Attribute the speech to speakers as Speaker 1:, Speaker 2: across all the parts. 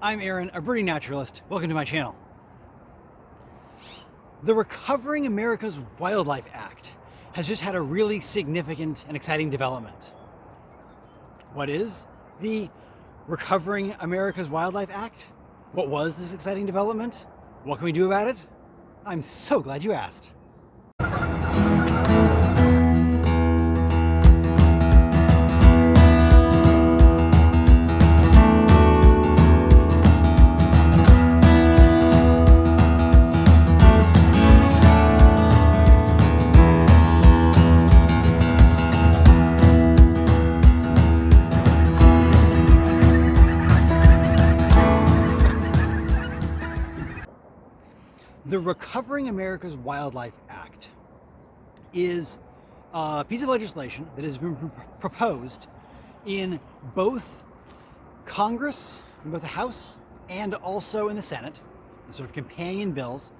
Speaker 1: I'm Aaron, a birding naturalist. Welcome to my channel. The Recovering America's Wildlife Act has just had a really significant and exciting development. What is the Recovering America's Wildlife Act? What was this exciting development? What can we do about it? I'm so glad you asked. The Recovering America's Wildlife Act is a piece of legislation that has been proposed in both Congress, in both the House and also in the Senate, sort of companion bills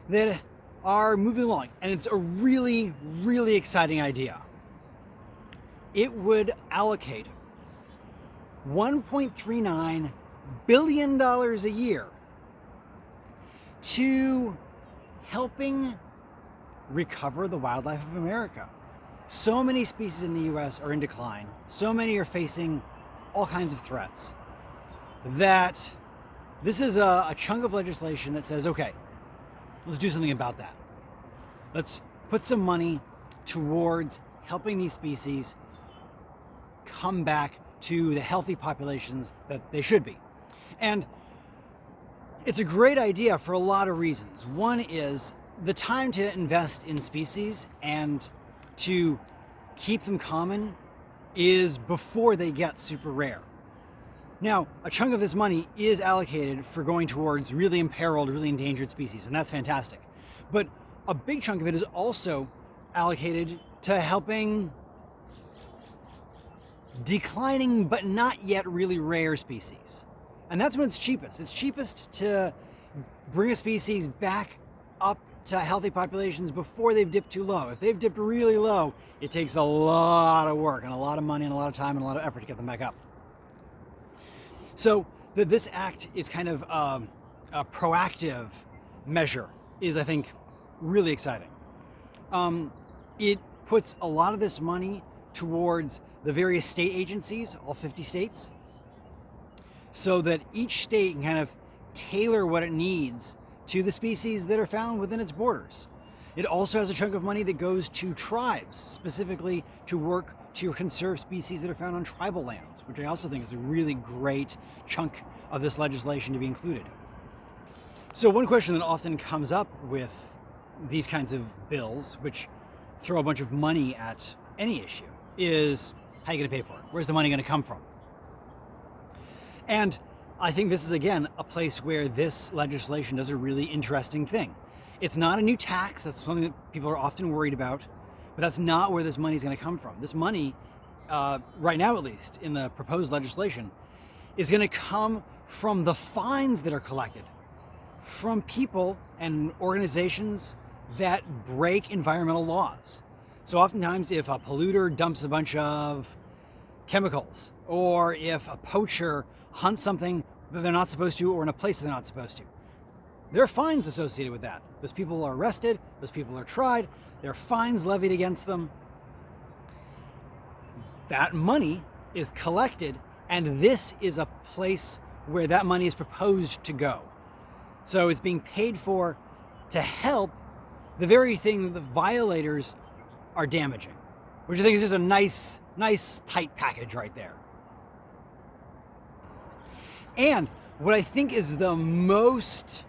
Speaker 1: that are moving along. And it's a really, really exciting idea. It would allocate $1.39 billion a year to helping recover the wildlife of America. So many species in the US are in decline. So many are facing all kinds of threats that this is a chunk of legislation that says, okay, let's do something about that. Let's put some money towards helping these species come back to the healthy populations that they should be. And it's a great idea for a lot of reasons. One is the time to invest in species and to keep them common is before they get super rare. Now, a chunk of this money is allocated for going towards really imperiled, really endangered species, and that's fantastic. But a big chunk of it is also allocated to helping declining but not yet really rare species. And that's when it's cheapest. It's cheapest to bring a species back up to healthy populations before they've dipped too low. If they've dipped really low, it takes a lot of work and a lot of money and a lot of time and a lot of effort to get them back up. So this act is kind of a proactive measure is, I think, really exciting. It puts a lot of this money towards the various state agencies, all 50 states, so that each state can kind of tailor what it needs to the species that are found within its borders. It also has a chunk of money that goes to tribes, specifically to work to conserve species that are found on tribal lands, which I also think is a really great chunk of this legislation to be included. So one question that often comes up with these kinds of bills, which throw a bunch of money at any issue, is how are you going to pay for it? Where's the money going to come from? And I think this is, again, a place where this legislation does a really interesting thing. It's not a new tax. That's something that people are often worried about, but that's not where this money is going to come from. This money, right now at least, in the proposed legislation, is going to come from the fines that are collected from people and organizations that break environmental laws. So oftentimes if a polluter dumps a bunch of chemicals, or if a poacher hunts something that they're not supposed to, or in a place that they're not supposed to, there are fines associated with that. Those people are arrested, those people are tried, there are fines levied against them. That money is collected, and this is a place where that money is proposed to go. So it's being paid for to help the very thing that the violators are damaging, which I think is just a nice tight package right there. And what I think is the most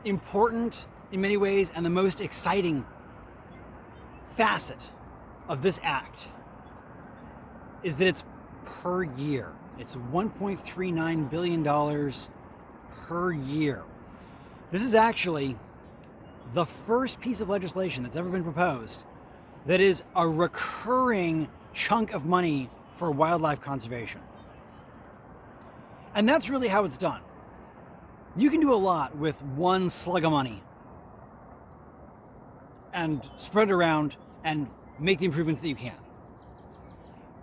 Speaker 1: important in many ways and the most exciting facet of this act is that it's per year. It's $1.39 billion per year. This is actually the first piece of legislation that's ever been proposed that is a recurring chunk of money for wildlife conservation. And that's really how it's done. You can do a lot with one slug of money and spread it around and make the improvements that you can.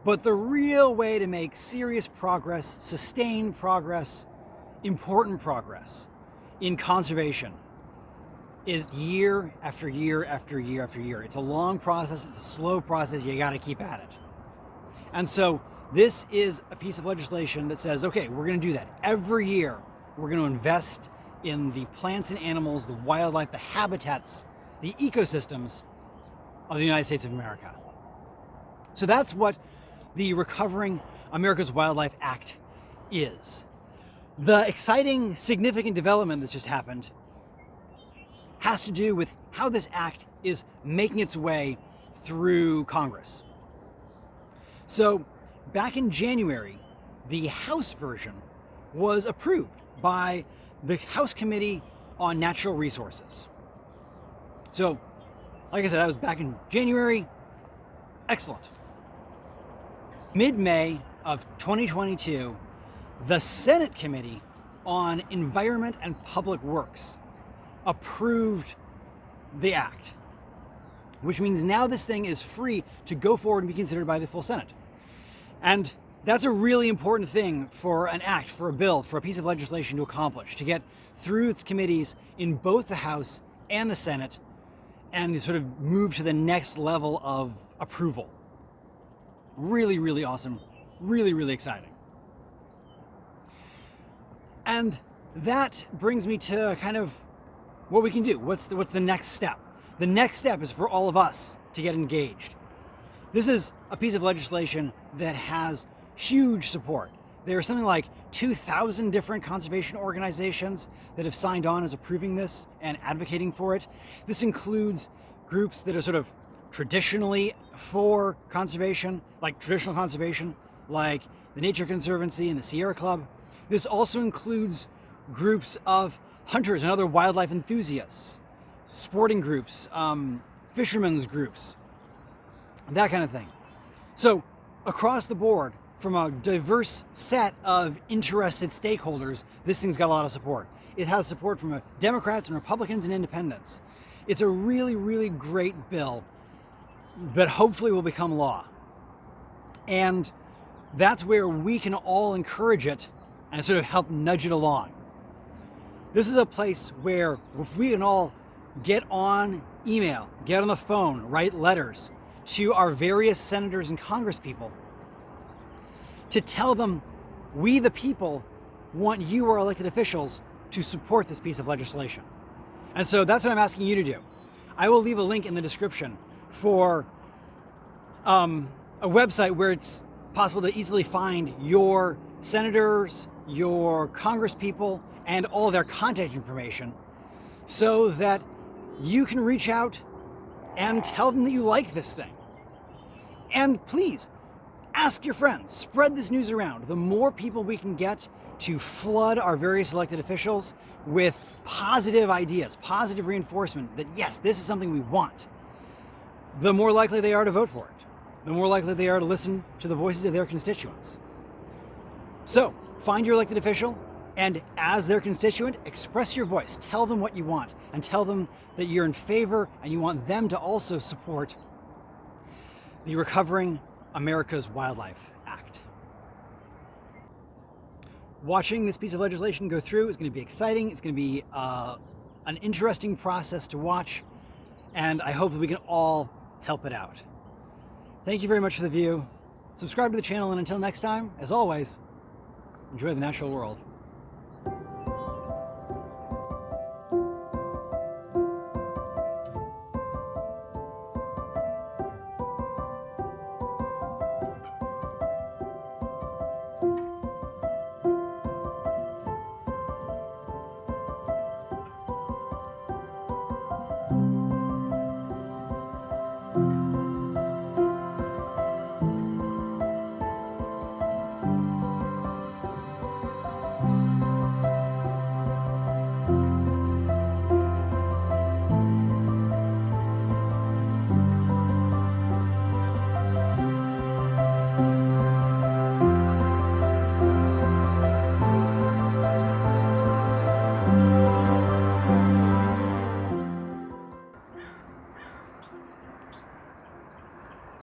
Speaker 1: But the real way to make serious progress, sustained progress, important progress in conservation is year after year after year after year. It's a long process, it's a slow process, you gotta keep at it. And so this is a piece of legislation that says, okay, we're gonna do that. Every year, we're gonna invest in the plants and animals, the wildlife, the habitats, the ecosystems of the United States of America. So that's what the Recovering America's Wildlife Act is. The exciting, significant development that's just happened has to do with how this act is making its way through Congress. So back in January, the House version was approved by the House Committee on Natural Resources. So, like I said, that was back in January. Excellent. Mid-May of 2022, the Senate Committee on Environment and Public Works approved the act, which means now this thing is free to go forward and be considered by the full Senate. And that's a really important thing for an act, for a bill, for a piece of legislation to accomplish, to get through its committees in both the House and the Senate and sort of move to the next level of approval. Really, really awesome. Really, really exciting. And that brings me to kind of what we can do. What's the next step? The next step is for all of us to get engaged. This is a piece of legislation that has huge support. There are something like 2,000 different conservation organizations that have signed on as approving this and advocating for it. This includes groups that are sort of traditionally for conservation, like traditional conservation, like the Nature Conservancy and the Sierra Club. This also includes groups of hunters and other wildlife enthusiasts, sporting groups, fishermen's groups, that kind of thing. So across the board, from a diverse set of interested stakeholders, this thing's got a lot of support. It has support from Democrats and Republicans and independents. It's a really, really great bill that hopefully will become law. And that's where we can all encourage it and sort of help nudge it along. This is a place where if we can all get on email, get on the phone, write letters to our various senators and congresspeople to tell them we the people want you, our elected officials, to support this piece of legislation. And so that's what I'm asking you to do. I will leave a link in the description for a website where it's possible to easily find your senators, your congresspeople, and all their contact information so that you can reach out and tell them that you like this thing. And please, ask your friends, spread this news around. The more people we can get to flood our various elected officials with positive ideas, positive reinforcement that yes, this is something we want, the more likely they are to vote for it. The more likely they are to listen to the voices of their constituents. So, find your elected official, and as their constituent, express your voice. Tell them what you want, and tell them that you're in favor and you want them to also support the Recovering America's Wildlife Act. Watching this piece of legislation go through is going to be exciting. It's going to be an interesting process to watch, and I hope that we can all help it out. Thank you very much for the view. Subscribe to the channel, and until next time, as always, enjoy the natural world.